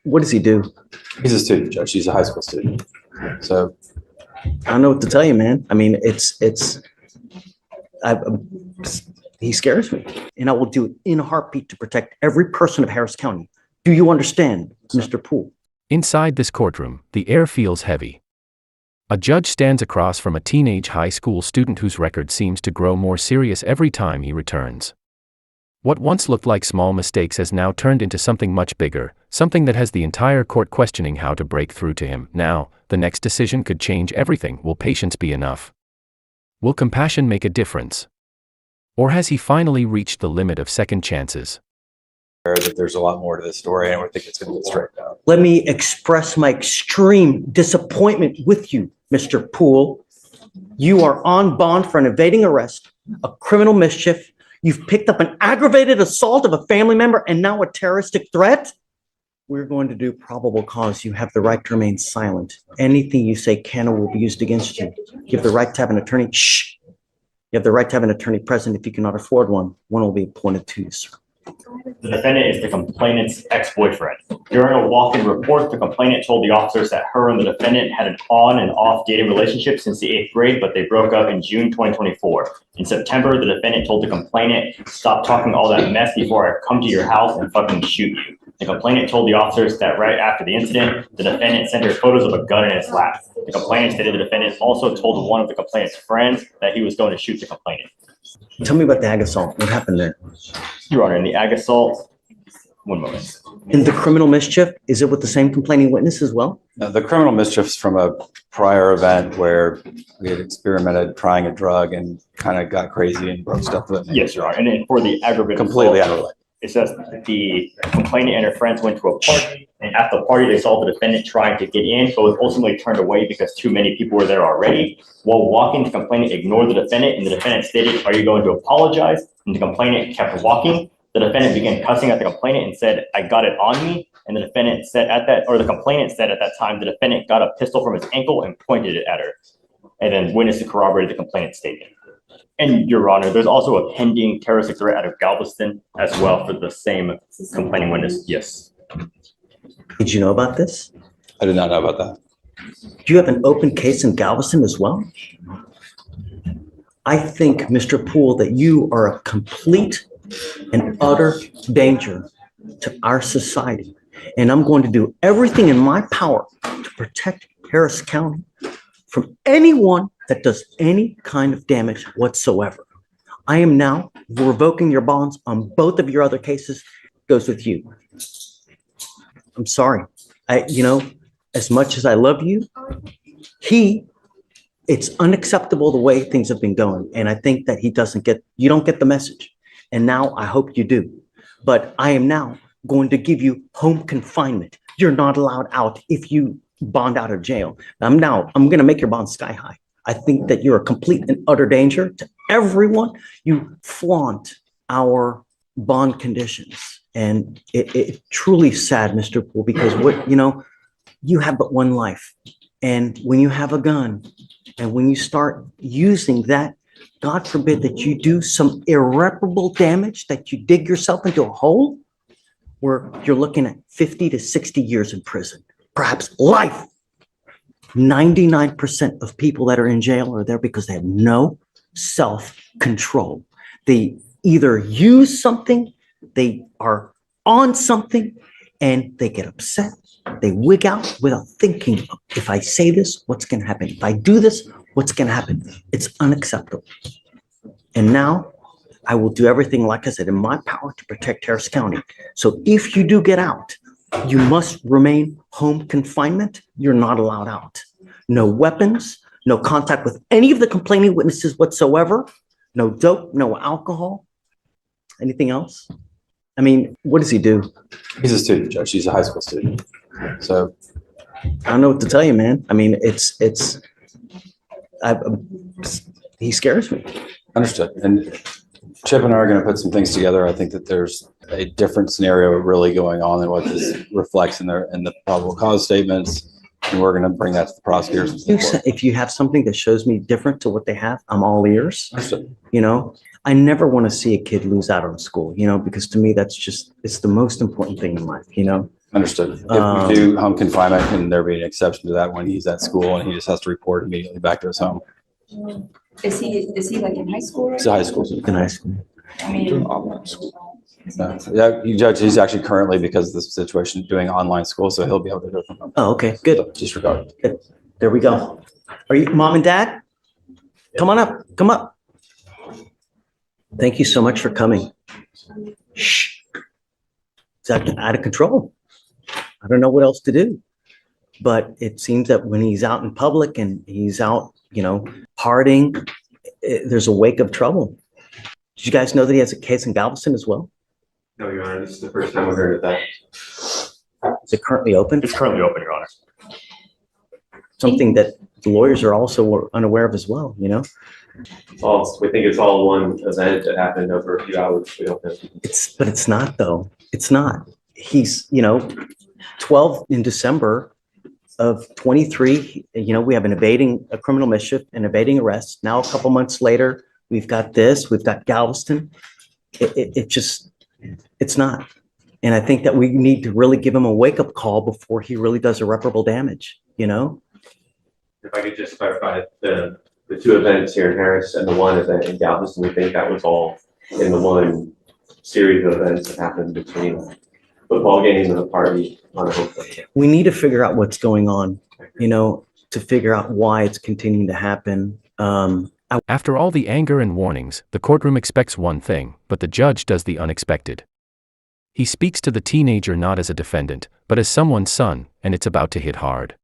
What does he do? He's a student, Judge. He's a high school student. So I don't know what to tell you, man. I mean, I, he scares me, and I will do it in a heartbeat to protect every person of Harris County. Do you understand, Mr. Poole? Inside this courtroom, the air feels heavy. A judge stands across from a teenage high school student whose record seems to grow more serious every time he returns. What once looked like small mistakes has now turned into something much bigger, something that has the entire court questioning how to break through to him. Now, the next decision could change everything. Will patience be enough? Will compassion make a difference? Or has he finally reached the limit of second chances? that there's a lot more to this story, and we think it's going to get straightened out. Let me express my extreme disappointment with you, Mr. Poole. You are on bond for an evading arrest, a criminal mischief. You've picked up an aggravated assault of a family member and now a terroristic threat. We're going to do probable cause. You have the right to remain silent. Anything you say can or will be used against you. You have the right to have an attorney. Shh. You have the right to have an attorney present. If you cannot afford one, one will be appointed to you, sir. The defendant is the complainant's ex-boyfriend. During a walk-in report, the complainant told the officers that her and the defendant had an on and off dating relationship since the 8th grade, but they broke up in June 2024. In September, the defendant told the complainant, "Stop talking all that mess before I come to your house and fucking shoot you." The complainant told the officers that right after the incident, the defendant sent her photos of a gun in his lap. The complainant stated the defendant also told one of the complainant's friends that he was going to shoot the complainant. Tell me about the ag assault. What happened there? Your Honor, in the ag assault, one moment. In the criminal mischief, is it with the same complaining witness as well? The criminal mischief's from a prior event where we had experimented trying a drug and kind of got crazy and broke stuff with me. Yes, Your Honor. And then for the aggravated Completely assault, unrelated. it says the complainant and her friends went to a party, and at the party, they saw the defendant trying to get in, but was ultimately turned away because too many people were there already. While walking, the complainant ignored the defendant, and the defendant stated, "Are you going to apologize?" And the complainant kept walking. The defendant began cussing at the complainant and said, "I got it on me." And the defendant said the complainant said at that time, the defendant got a pistol from his ankle and pointed it at her. And then witnesses corroborated the complainant's statement. And Your Honor, there's also a pending terroristic threat out of Galveston as well for the same complaining witness. Yes. Did you know about this? I did not know about that. Do you have an open case in Galveston as well? I think, Mr. Poole, that you are a complete and utter danger to our society. And I'm going to do everything in my power to protect Harris County from anyone that does any kind of damage whatsoever. I am now revoking your bonds on both of your other cases. It goes with you. I'm sorry. As much as I love you, it's unacceptable the way things have been going. And I think that you don't get the message. And now I hope you do. But I am now going to give you home confinement. You're not allowed out if you bond out of jail. I'm going to make your bond sky high. I think that you're a complete and utter danger to everyone. You flaunt our bond conditions. And it's truly sad, Mr. Poole, because you have but one life. And when you have a gun and when you start using that, God forbid that you do some irreparable damage, that you dig yourself into a hole where you're looking at 50 to 60 years in prison, perhaps life. 99% of people that are in jail are there because they have no self-control. They either use something, they are on something, and they get upset. They wig out without thinking, if I say this, what's going to happen? If I do this, what's going to happen? It's unacceptable. And now I will do everything, like I said, in my power to protect Harris County. So if you do get out, you must remain home confinement. You're not allowed out. No weapons, no contact with any of the complaining witnesses whatsoever. No dope, no alcohol. Anything else? I mean, what does he do? He's a student, Judge. He's a high school student. So I don't know what to tell you, man. I mean, he scares me. understood. And Chip and I are going to put some things together. I think that there's a different scenario really going on than what this reflects in the probable cause statements. And we're going to bring that to the prosecutors. If you have something that shows me different to what they have, I'm all ears. Understood. I never want to see a kid lose out on school, because to me, it's the most important thing in life, Understood. If Um, we do home confinement, can there be an exception to that when he's at school and he just has to report immediately back to his home? Is he like in high school? It's a high school student. in high school. I mean, Yeah, Judge, he's actually currently, because of this situation, doing online school, so he'll be able to do it from home. Oh, okay, good. So disregard. There we go. Are you, mom and dad? Come on up, come up. Thank you so much for coming. Shh. It's out of control. I don't know what else to do. But it seems that when he's out in public and he's out, partying, there's a wake of trouble. Did you guys know that he has a case in Galveston as well? No, Your Honor, this is the first time I've heard of that. Is it currently open? It's currently open, Your Honor. Something that the lawyers are also unaware of as well, We think it's all one event that happened over a few hours. We don't know. But it's not though. It's not. He's, 12 in December of 23, we have a criminal mischief, an evading arrest. Now, a couple months later, we've got Galveston. It's not. And I think that we need to really give him a wake-up call before he really does irreparable damage, If I could just clarify the two events here in Harris and the one event in Galveston, we think that was all in the one series of events that happened between football game and a party on a home day. We need to figure out what's going on, to figure out why it's continuing to happen. After all the anger and warnings, the courtroom expects one thing, but the judge does the unexpected. He speaks to the teenager not as a defendant, but as someone's son, and it's about to hit hard.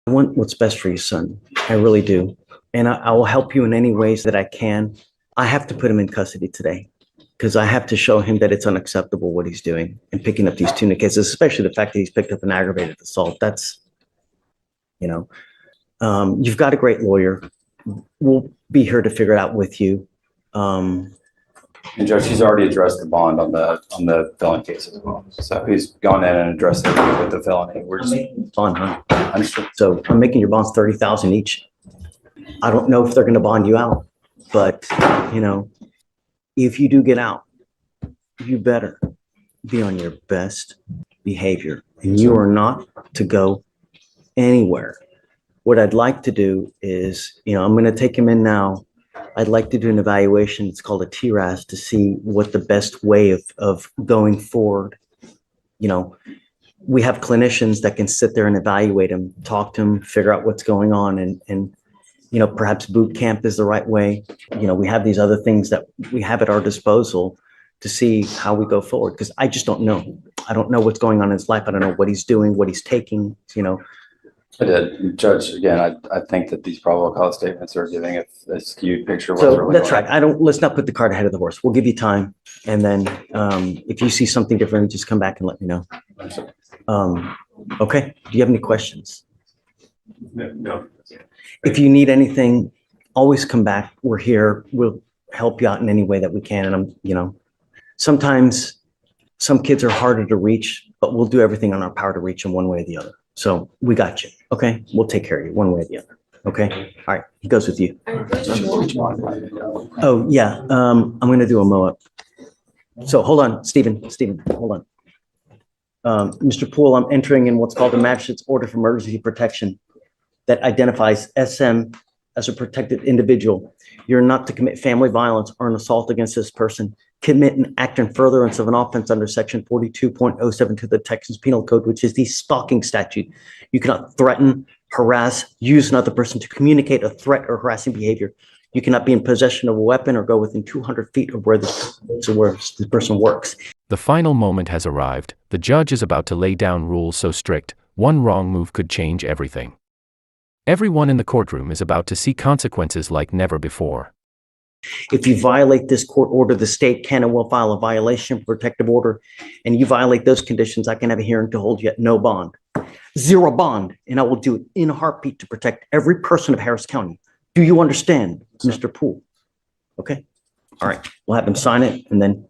I want what's best for you, son. I really do. And I will help you in any ways that I can. I have to put him in custody today because I have to show him that it's unacceptable what he's doing and picking up these two new cases, especially the fact that he's picked up an aggravated assault. That's, you've got a great lawyer. We'll be here to figure it out with you. And Judge, he's already addressed the bond on the felony case as well. So he's gone in and addressed it with the felony. We're just Bond, huh? understood. So I'm making your bonds 30,000 each. I don't know if they're going to bond you out, but if you do get out, you better be on your best behavior, and you are not to go anywhere. What I'd like to do is, I'm going to take him in now. I'd like to do an evaluation. It's called a TRAS to see what the best way of going forward. We have clinicians that can sit there and evaluate him, talk to him, figure out what's going on, and perhaps boot camp is the right way. We have these other things that we have at our disposal to see how we go forward. Because I just don't know. I don't know what's going on in his life. I don't know what he's doing, what he's taking. I did. Judge, again, I think that these probable cause statements are giving a skewed picture of what's So really that's going right. Let's not put the cart ahead of the horse. We'll give you time. And then if you see something different, just come back and let me know. on. Okay. Do you have any questions? No. If you need anything, always come back. We're here. We'll help you out in any way that we can. And sometimes some kids are harder to reach, but we'll do everything on our power to reach them one way or the other. So we got you. Okay. We'll take care of you one way or the other. Okay. All right. He goes with you. Oh yeah. I'm going to do a mow-up. So hold on, Stephen, hold on. Mr. Poole, I'm entering in what's called the magistrate's order for emergency protection that identifies SM as a protected individual. You're not to commit family violence or an assault against this person, commit an act in furtherance of an offense under section 42.072 of the Texas Penal Code, which is the stalking statute. You cannot threaten, harass, use another person to communicate a threat or harassing behavior. You cannot be in possession of a weapon or go within 200 feet of where the person works. The final moment has arrived. The judge is about to lay down rules so strict, one wrong move could change everything. Everyone in the courtroom is about to see consequences like never before. If you violate this court order, the state can and will file a violation of protective order, and you violate those conditions, I can have a hearing to hold you at no bond. Zero bond, and I will do it in a heartbeat to protect every person of Harris County. Do you understand, Mr. Poole? Okay? All right, we'll have him sign it, and then